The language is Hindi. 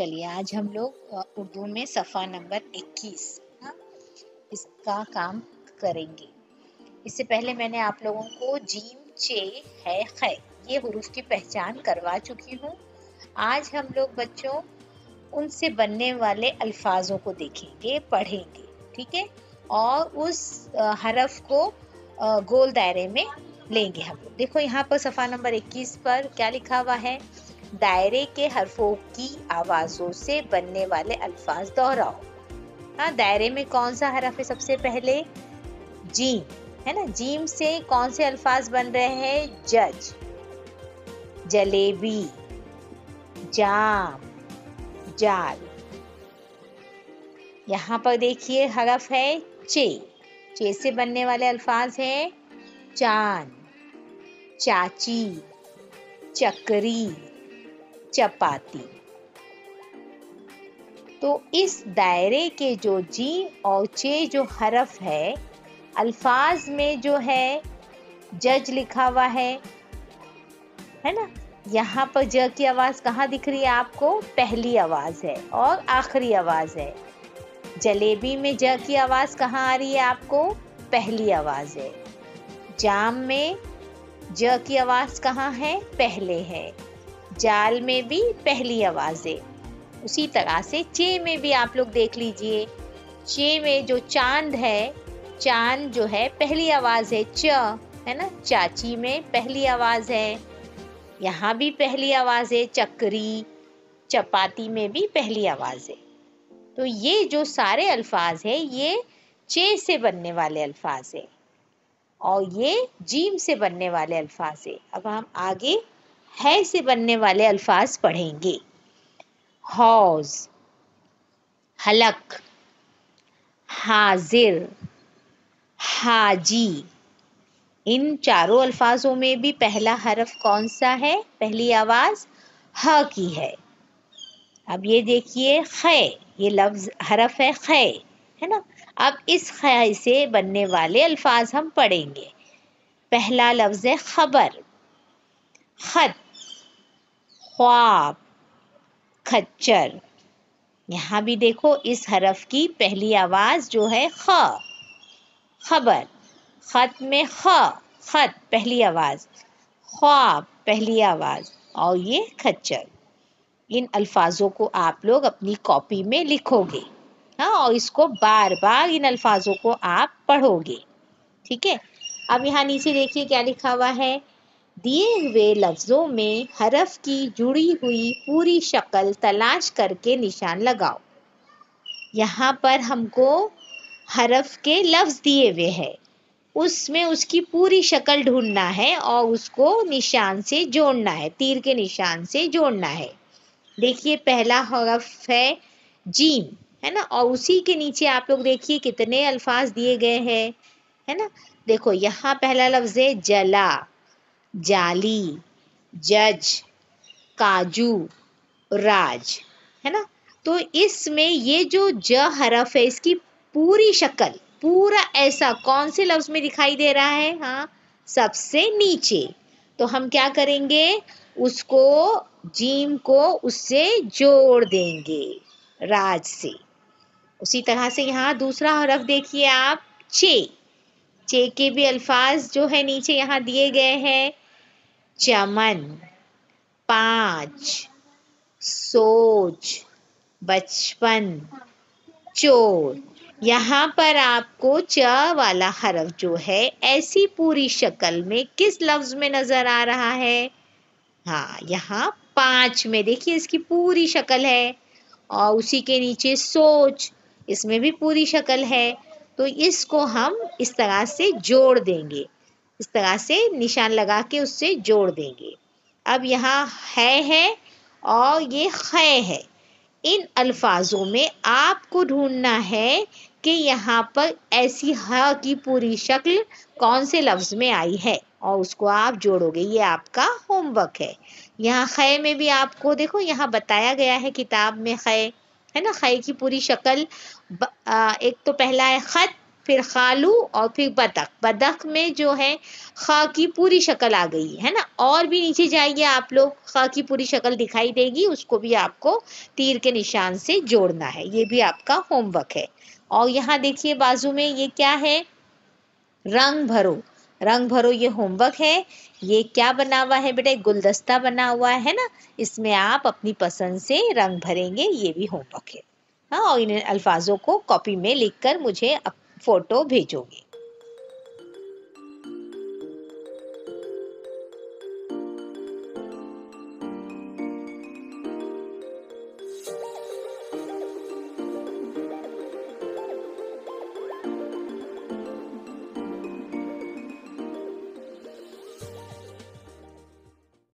चलिए आज हम लोग उर्दू में सफ़ा नंबर 21 इसका काम करेंगे। इससे पहले मैंने आप लोगों को जीम, चे, है, खे ये हुरूफ की पहचान करवा चुकी हूँ। आज हम लोग बच्चों उनसे बनने वाले अल्फाजों को देखेंगे, पढ़ेंगे, ठीक है। और उस हरफ को गोल दायरे में लेंगे हम लोग। देखो यहाँ पर सफ़ा नंबर 21 पर क्या लिखा हुआ है, दायरे के हरफों की आवाजों से बनने वाले अल्फाज दोहराओ। हाँ, दायरे में कौन सा हरफ है? सबसे पहले जीम है ना। जीम से कौन से अल्फाज बन रहे हैं? जज, जलेबी, जाम, जाल। यहाँ पर देखिए हरफ है चे। चे से बनने वाले अल्फाज हैं चांद, चाची, चक्री, चपाती। तो इस दायरे के जो जीम और चे जो हरफ है, अल्फाज में जो है जज लिखा हुआ है ना। यहाँ पर ज की आवाज कहाँ दिख रही है आपको? पहली आवाज है और आखिरी आवाज है। जलेबी में ज की आवाज कहाँ आ रही है आपको? पहली आवाज है। जाम में ज की आवाज कहाँ है? पहले है। जाल में भी पहली आवाज है। उसी तरह से चे में भी आप लोग देख लीजिए। चे में जो चांद है, चांद जो है पहली आवाज है च, है ना। चाची में पहली आवाज है, यहाँ भी पहली आवाज है। चक्री, चपाती में भी पहली आवाज है। तो ये जो सारे अल्फाज है ये चे से बनने वाले अल्फाज है और ये जीम से बनने वाले अल्फाज है। अब हम आगे है से बनने वाले अल्फाज पढ़ेंगे। हौज, हलक, हाजिर, हाजी। इन चारों अल्फाजों में भी पहला हरफ कौन सा है? पहली आवाज ह की है। अब ये देखिए खे, ये लफ्ज हरफ है खे, है ना। अब इस खे से बनने वाले अल्फाज हम पढ़ेंगे। पहला लफ्ज है खबर, खत, ख्वाब, खच्चर। यहाँ भी देखो इस हरफ की पहली आवाज जो है ख, खबर। खत में ख, खत पहली आवाज, ख्वाब पहली आवाज और ये खच्चर। इन अल्फाजों को आप लोग अपनी कॉपी में लिखोगे, हाँ, और इसको बार बार इन अल्फाजों को आप पढ़ोगे, ठीक है। अब यहाँ नीचे देखिए क्या लिखा हुआ है, दिए हुए लफ्जों में हरफ की जुड़ी हुई पूरी शक्ल तलाश करके निशान लगाओ। यहाँ पर हमको हरफ के लफ्ज दिए हुए हैं, उसमें उसकी पूरी शक्ल ढूंढना है और उसको निशान से जोड़ना है, तीर के निशान से जोड़ना है। देखिए पहला हरफ है जीम, है ना, और उसी के नीचे आप लोग देखिए कितने अल्फाज दिए गए हैं, है ना। देखो यहाँ पहला लफ्ज है जला, जाली, जज, काजू, राज, है ना। तो इसमें ये जो ज हरफ है इसकी पूरी शक्ल, पूरा ऐसा कौन से लफ्ज में दिखाई दे रहा है? हाँ, सबसे नीचे। तो हम क्या करेंगे, उसको जीम को उससे जोड़ देंगे, राज से। उसी तरह से यहाँ दूसरा हरफ देखिए आप, चे। चे के भी अल्फाज जो है नीचे यहाँ दिए गए हैं, चमन, पाँच, सोच, बचपन, चोर। यहाँ पर आपको च वाला हरफ जो है ऐसी पूरी शक्ल में किस लफ्ज में नजर आ रहा है? हाँ, यहाँ पाँच में देखिए इसकी पूरी शक्ल है। और उसी के नीचे सोच, इसमें भी पूरी शक्ल है। तो इसको हम इस तरह से जोड़ देंगे, इस तरह से निशान लगा के उससे जोड़ देंगे। अब यहाँ है और ये खे है। इन अल्फाजों में आपको ढूंढना है कि यहाँ पर ऐसी ह की पूरी शक्ल कौन से लफ्ज में आई है और उसको आप जोड़ोगे। ये आपका होमवर्क है। यहाँ खे में भी आपको देखो यहाँ बताया गया है किताब में खे, है ना। खे की पूरी शक्ल एक तो पहला है खत, फिर खालू और फिर बतख। बतख में जो है खा की पूरी शक्ल आ गई है ना, और भी नीचे जाइए आप लोग, खा की पूरी शक्ल दिखाई देगी, उसको भी आपको तीर के निशान से जोड़ना है। ये भी आपका होमवर्क है। और यहाँ देखिए बाजू में ये क्या है, रंग भरो। रंग भरो ये होमवर्क है। ये क्या बना हुआ है बेटा, एक गुलदस्ता बना हुआ है ना, इसमें आप अपनी पसंद से रंग भरेंगे, ये भी होमवर्क है। हाँ, और इन अल्फाजों को कॉपी में लिखकर मुझे फोटो भेजोगे।